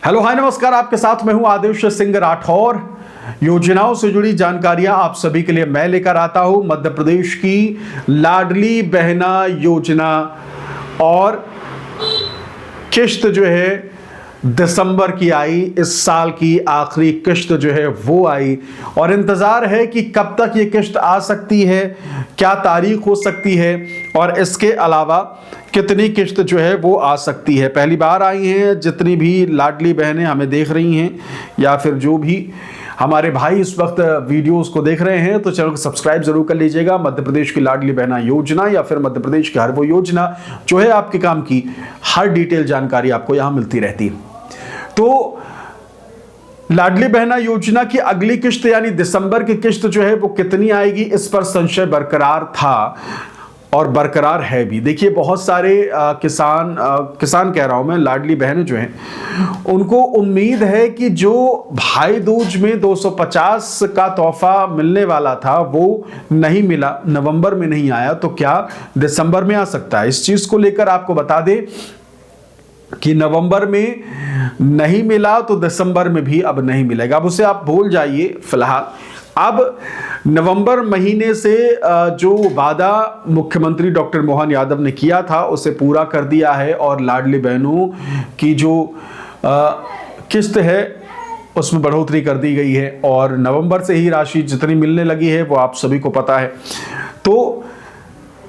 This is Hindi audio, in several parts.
हेलो हाय नमस्कार, आपके साथ मैं हूं आदित्य सिंह राठौर। योजनाओं से जुड़ी जानकारियां आप सभी के लिए मैं लेकर आता हूं। मध्य प्रदेश की लाडली बहना योजना और किश्त जो है दिसंबर की आई, इस साल की आखिरी किश्त जो है वो आई और इंतजार है कि कब तक ये किश्त आ सकती है, क्या तारीख हो सकती है और इसके अलावा कितनी किश्त जो है वो आ सकती है। पहली बार आई हैं जितनी भी लाडली बहनें हमें देख रही हैं या फिर जो भी हमारे भाई इस वक्त वीडियोस को देख रहे हैं तो चैनल को सब्सक्राइब जरूर कर लीजिएगा। मध्य प्रदेश की लाडली बहना योजना या फिर मध्य प्रदेश की हर वो योजना जो है आपके काम की, हर डिटेल जानकारी आपको यहां मिलती रहती है। तो लाडली बहना योजना की अगली किश्त यानी दिसंबर की किश्त जो है वो कितनी आएगी, इस पर संशय बरकरार था और बरकरार है भी। देखिए बहुत सारे किसान कह रहा हूं मैं, लाडली बहनें जो हैं उनको उम्मीद है कि जो भाई दूज में 250 का तोहफा मिलने वाला था वो नहीं मिला, नवंबर में नहीं आया, तो क्या दिसंबर में आ सकता है। इस चीज को लेकर आपको बता दें कि नवंबर में नहीं मिला तो दिसंबर में भी अब नहीं मिलेगा। अब उसे आप भूल जाइए फिलहाल। अब नवंबर महीने से जो वादा मुख्यमंत्री डॉक्टर मोहन यादव ने किया था उसे पूरा कर दिया है और लाडली बहनों की जो किस्त है उसमें बढ़ोतरी कर दी गई है और नवंबर से ही राशि जितनी मिलने लगी है वो आप सभी को पता है, तो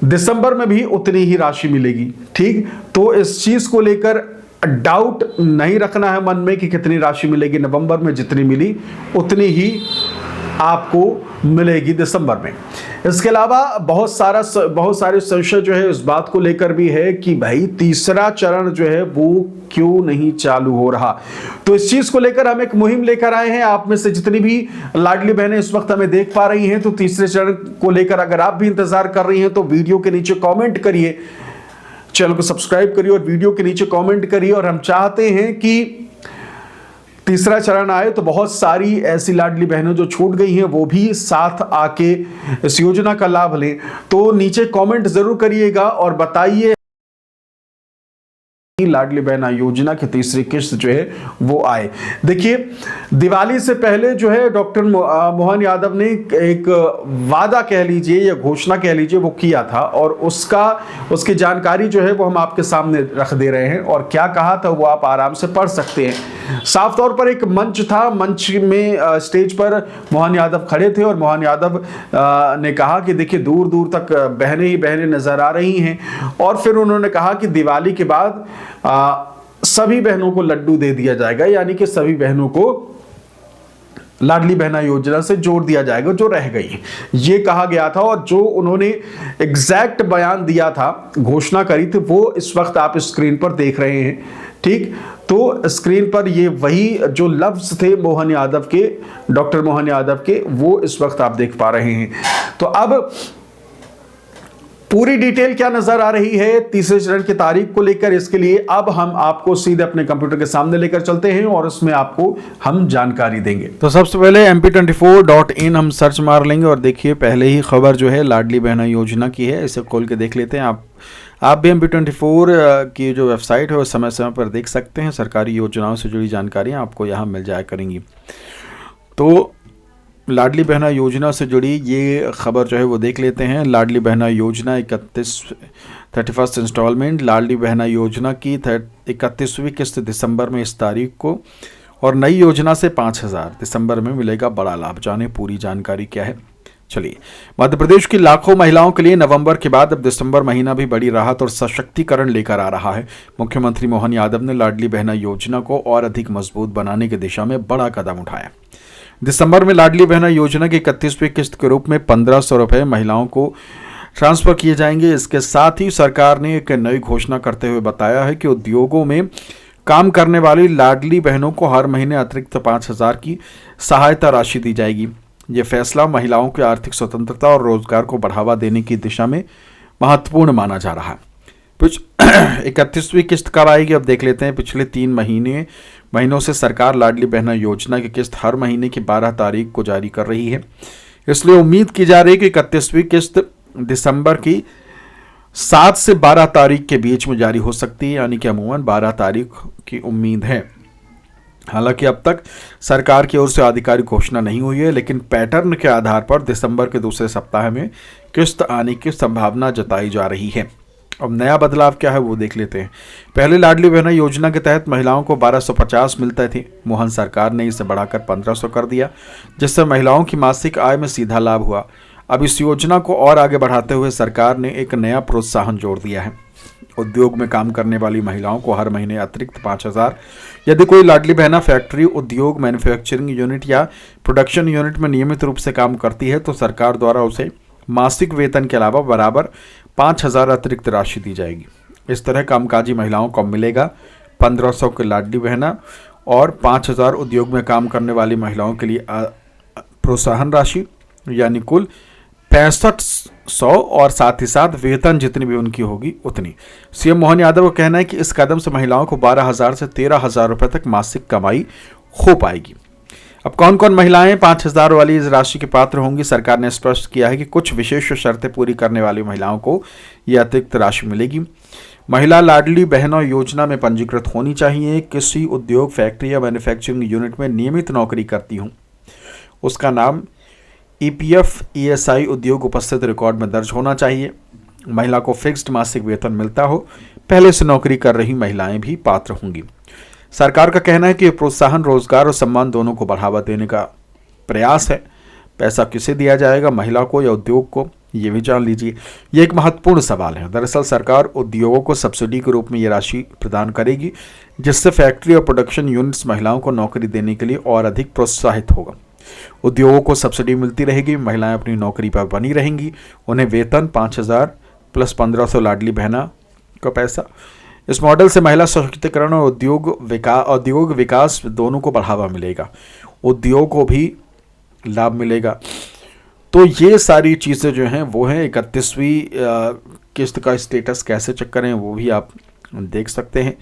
दिसंबर में भी उतनी ही राशि मिलेगी। ठीक, तो इस चीज को लेकर डाउट नहीं रखना है मन में कि कितनी राशि मिलेगी। नवंबर में जितनी मिली उतनी ही आपको मिलेगी दिसंबर में। इसके अलावा बहुत सारे संशय जो है इस बात को लेकर भी है कि भाई तीसरा चरण जो है वो क्यों नहीं चालू हो रहा। तो इस चीज को लेकर हम एक मुहिम लेकर आए हैं। आप में से जितनी भी लाडली बहनें इस वक्त हमें देख पा रही हैं तो तीसरे चरण को लेकर अगर आप भी इंतजार कर रही हैं तो वीडियो के नीचे कॉमेंट करिए, चैनल को सब्सक्राइब करिए और वीडियो के नीचे कॉमेंट करिए। और हम चाहते हैं कि तीसरा चरण आए तो बहुत सारी ऐसी लाडली बहनें जो छूट गई हैं वो भी साथ आके इस योजना का लाभ लें। तो नीचे कमेंट जरूर करिएगा और बताइए लाडली बहना योजना की तीसरी किश्त जो है वो आए। देखिए दिवाली से पहले जो है डॉक्टर मोहन यादव ने एक वादा कह लीजिए या घोषणा कह लीजिए वो किया था और उसकी जानकारी जो है वो हम आपके सामने रख दे रहे हैं और क्या कहा था वो आप आराम से पढ़ सकते हैं। साफ तौर पर एक मंच था, मंच में स्टेज पर मोहन यादव खड़े थे और मोहन यादव ने कहा कि देखिए दूर दूर तक बहनें ही बहनें नजर आ रही हैं और फिर उन्होंने कहा कि दिवाली के बाद सभी बहनों को लड्डू दे दिया जाएगा, यानी कि सभी बहनों को लाडली बहना योजना से जोड़ दिया जाएगा जो रह गई, ये कहा गया था। और जो उन्होंने एग्जैक्ट बयान दिया था, घोषणा करी थी, वो इस वक्त आप स्क्रीन पर देख रहे हैं। ठीक, तो स्क्रीन पर ये वही जो लफ्ज थे मोहन यादव के, डॉक्टर मोहन यादव के, वो इस वक्त आप देख पा रहे हैं। तो अब पूरी डिटेल क्या नजर आ रही है तीसरे चरण की तारीख को लेकर, इसके लिए अब हम आपको सीधे अपने कंप्यूटर के सामने लेकर चलते हैं और उसमें आपको हम जानकारी देंगे। तो सबसे पहले mp24.in हम सर्च मार लेंगे और देखिए पहले ही खबर जो है लाडली बहना योजना की है, इसे खोल के देख लेते हैं। आप भी mp24 की जो वेबसाइट है वो समय समय पर देख सकते हैं। सरकारी योजनाओं से जुड़ी जानकारियाँ आपको यहाँ मिल जाया करेंगी। तो लाडली बहना योजना से जुड़ी ये खबर जो है वो देख लेते हैं। लाडली बहना योजना 31 इंस्टॉलमेंट, लाडली बहना योजना की 31वीं किस्त दिसंबर में इस तारीख को और नई योजना से 5000 दिसंबर में मिलेगा बड़ा लाभ। जाने पूरी जानकारी क्या है। चलिए, मध्य प्रदेश की लाखों महिलाओं के लिए नवंबर के बाद अब दिसंबर महीना भी बड़ी राहत और सशक्तिकरण लेकर आ रहा है। मुख्यमंत्री मोहन यादव ने लाडली बहना योजना को और अधिक मजबूत बनाने की दिशा में बड़ा कदम उठाया। दिसंबर में लाडली बहना योजना की 31वीं किस्त के रूप में 1500 रुपये महिलाओं को ट्रांसफर किए जाएंगे। इसके साथ ही सरकार ने एक नई घोषणा करते हुए बताया है कि उद्योगों में काम करने वाली लाडली बहनों को हर महीने अतिरिक्त 5000 की सहायता राशि दी जाएगी। ये फैसला महिलाओं की आर्थिक स्वतंत्रता और रोजगार को बढ़ावा देने की दिशा में महत्वपूर्ण माना जा रहा है। 31वीं किस्त कब आएगी अब देख लेते हैं। पिछले 3 महीनों से सरकार लाडली बहना योजना की किस्त हर महीने की 12 तारीख को जारी कर रही है। इसलिए उम्मीद की जा रही है कि 31वीं किस्त दिसंबर की 7 से 12 तारीख के बीच में जारी हो सकती है, यानी कि अमूमन 12 तारीख की उम्मीद है। हालांकि अब तक सरकार की ओर से आधिकारिक घोषणा नहीं हुई है, लेकिन पैटर्न के आधार पर दिसंबर के दूसरे सप्ताह में किस्त आने की संभावना जताई जा रही है। अब नया बदलाव क्या है वो देख लेते हैं। पहले लाडली बहना योजना के तहत महिलाओं को 1250 मिलते थे। मोहन सरकार ने इसे बढ़ाकर 1500 कर दिया, जिससे महिलाओं की मासिक आय में सीधा लाभ हुआ। अब इस योजना को और आगे बढ़ाते हुए सरकार ने एक नया प्रोत्साहन जोड़ दिया है। उद्योग में काम करने वाली महिलाओं को हर महीने अतिरिक्त 5000, यदि कोई लाडली बहना फैक्ट्री, उद्योग, मैन्युफैक्चरिंग यूनिट या प्रोडक्शन यूनिट में नियमित रूप से काम करती है तो सरकार द्वारा उसे मासिक वेतन के अलावा बराबर 5000 अतिरिक्त राशि दी जाएगी। इस तरह कामकाजी महिलाओं को मिलेगा 1500 के लाडली बहना और 5000 उद्योग में काम करने वाली महिलाओं के लिए प्रोत्साहन राशि, यानी कुल 6500, और साथ ही साथ वेतन जितनी भी उनकी होगी उतनी। सीएम मोहन यादव का कहना है कि इस कदम से महिलाओं को 12000 से 13000 रुपये तक मासिक कमाई हो पाएगी। अब कौन कौन महिलाएं 5000 वाली इस राशि के पात्र होंगी? सरकार ने स्पष्ट किया है कि कुछ विशेष शर्तें पूरी करने वाली महिलाओं को यह अतिरिक्त राशि मिलेगी। महिला लाडली बहनों योजना में पंजीकृत होनी चाहिए, किसी उद्योग, फैक्ट्री या मैन्युफैक्चरिंग यूनिट में नियमित नौकरी करती हूँ, उसका नाम EPF ESI उद्योग उपस्थित रिकॉर्ड में दर्ज होना चाहिए। महिला को फिक्स्ड मासिक वेतन मिलता हो, पहले से नौकरी कर रही महिलाएं भी पात्र होंगी। सरकार का कहना है कि प्रोत्साहन रोजगार और सम्मान दोनों को बढ़ावा देने का प्रयास है। पैसा किसे दिया जाएगा, महिला को या उद्योग को, ये भी जान लीजिए। ये एक महत्वपूर्ण सवाल है। दरअसल सरकार उद्योगों को सब्सिडी के रूप में ये राशि प्रदान करेगी, जिससे फैक्ट्री और प्रोडक्शन यूनिट्स महिलाओं को नौकरी देने के लिए और अधिक प्रोत्साहित होगा। उद्योगों को सब्सिडी मिलती रहेगी, महिलाएं अपनी नौकरी पर बनी रहेंगी, उन्हें वेतन 5000 प्लस 1500 लाडली बहना का पैसा। इस मॉडल से महिला सशक्तिकरण और औद्योगिक विकास दोनों को बढ़ावा मिलेगा, उद्योग को भी लाभ मिलेगा। तो ये सारी चीज़ें जो हैं वो हैं। 31वीं किस्त का स्टेटस कैसे चेक करें वो भी आप देख सकते हैं,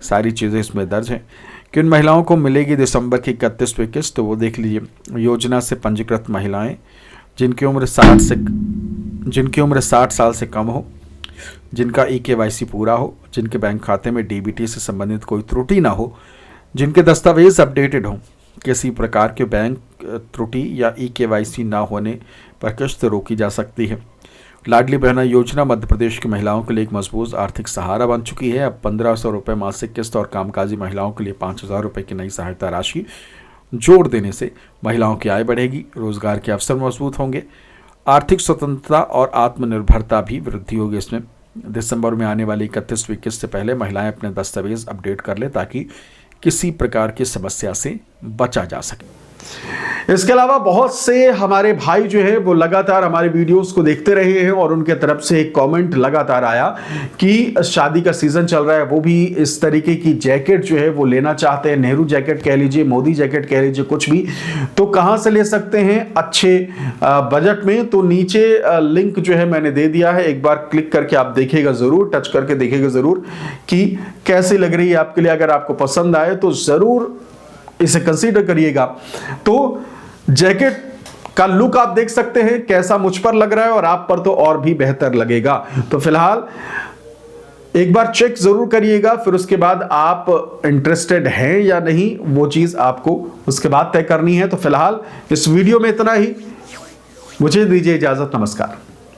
सारी चीज़ें इसमें दर्ज हैं। किन महिलाओं को मिलेगी दिसंबर की 31वीं किस्त, तो वो देख लीजिए। योजना से पंजीकृत महिलाएं जिनकी उम्र 60 साल से कम हो, जिनका EKYC पूरा हो, जिनके बैंक खाते में DBT से संबंधित कोई त्रुटि ना हो, जिनके दस्तावेज अपडेटेड हों, किसी प्रकार के बैंक त्रुटि या EKYC ना होने पर किस्त रोकी जा सकती है। लाडली बहना योजना मध्य प्रदेश की महिलाओं के लिए एक मजबूत आर्थिक सहारा बन चुकी है। अब 1500 रुपये मासिक किस्त और कामकाजी महिलाओं के लिए 5000 रुपये की नई सहायता राशि जोड़ देने से महिलाओं की आय बढ़ेगी, रोजगार के अवसर मजबूत होंगे, आर्थिक स्वतंत्रता और आत्मनिर्भरता भी वृद्धि होगी। इसमें दिसंबर में आने वाली 31वीं किस्त से पहले महिलाएं अपने दस्तावेज अपडेट कर लें ताकि किसी प्रकार की समस्या से बचा जा सके। इसके अलावा बहुत से हमारे भाई जो है वो लगातार हमारे वीडियोस को देखते रहे हैं और उनके तरफ से एक कमेंट लगातार आया कि शादी का सीजन चल रहा है, वो भी इस तरीके की जैकेट जो है वो लेना चाहते हैं। नेहरू जैकेट कह लीजिए, मोदी जैकेट कह लीजिए, कुछ भी, तो कहां से ले सकते हैं अच्छे बजट में? तो नीचे लिंक जो है मैंने दे दिया है, एक बार क्लिक करके आप देखिएगा जरूर, टच करके देखिएगा जरूर कि कैसी लग रही है आपके लिए। अगर आपको पसंद आए तो जरूर इसे कंसीडर करिएगा। तो जैकेट का लुक आप देख सकते हैं कैसा मुझ पर लग रहा है, और आप पर तो और भी बेहतर लगेगा। तो फिलहाल एक बार चेक जरूर करिएगा, फिर उसके बाद आप इंटरेस्टेड हैं या नहीं वो चीज आपको उसके बाद तय करनी है। तो फिलहाल इस वीडियो में इतना ही, मुझे दीजिए इजाजत, नमस्कार।